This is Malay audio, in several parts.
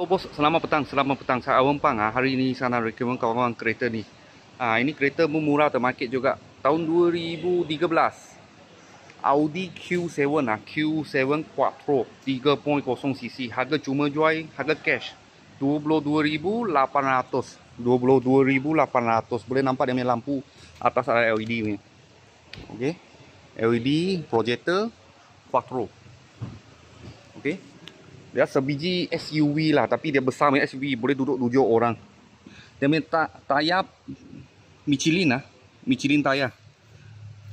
Oh bos, selamat petang, selamat petang. Saya Awang Pang. Hari ini saya nak recommend kawan-kawan kereta ni. Ini kereta murah termarket juga. Tahun 2013. Audi Q7 Q7 Quattro 3.0cc. Harga cuma jual, harga cash 22,800. 22,800. Boleh nampak dia punya lampu atas ada LED ni. Okey. LED projector Quattro. Okey. Dia sebiji SUV lah, tapi dia besar punya SUV, boleh duduk 7 orang. Dia punya tayar Michelin Michelin tayar.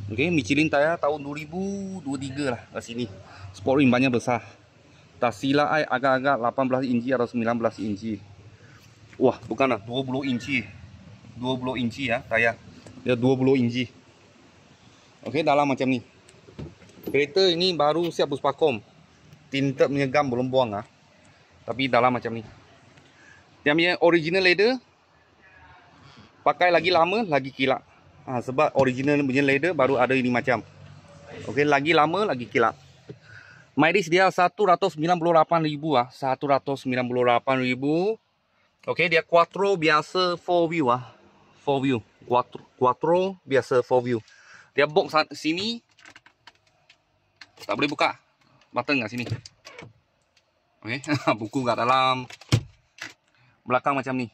Okey, Michelin tayar tahun 2023 lah kat sini. Sport rim banyak besar. Tak silap ai agak-agak 18 inci atau 19 inci. Wah, bukanlah 20 inci. 20 inci ya tayar. Dia 20 inci. Okey, dalam macam ni. Kereta ini baru siap puspakom. Tinted punya gam belum buang tapi dalam macam ni. Dia punya original leather. Pakai lagi lama lagi kilap. Sebab original punya leather baru ada ini macam. Okey, lagi lama lagi kilap. Mileage dia 198,000 198,000. Okey, dia Quattro biasa 4 view 4 view. Quattro biasa 4 view. Dia box sini tak boleh buka. Button kat sini. Okey, buku kat dalam. Belakang macam ni.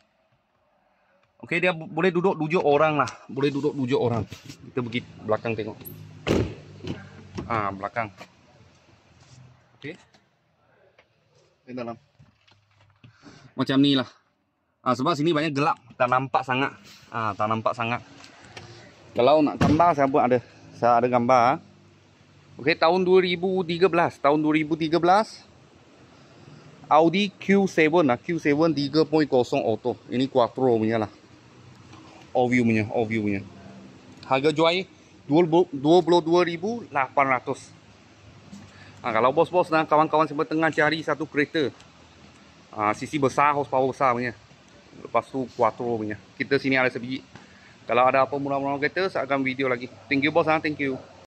Okey, dia boleh duduk 7 orang lah. Boleh duduk 7 orang. Kita pergi belakang tengok. Belakang. Okey. Di dalam. Macam ni lah. Sebab sini banyak gelap. Tak nampak sangat. Tak nampak sangat. Kalau nak gambar saya pun ada. Saya ada gambar. Okey, tahun 2013. Tahun 2013. Audi Q7 Q7 3.0 auto. Ini Quattro punya lah. All view punya. Harga jual 22,800. Kalau bos-bos dan kawan-kawan semua tengah cari satu kereta. Sisi besar, horsepower besar punya. Lepas tu Quattro punya. Kita sini ada sebiji. Kalau ada apa murah-murah kereta, saya akan video lagi. Thank you bos, thank you.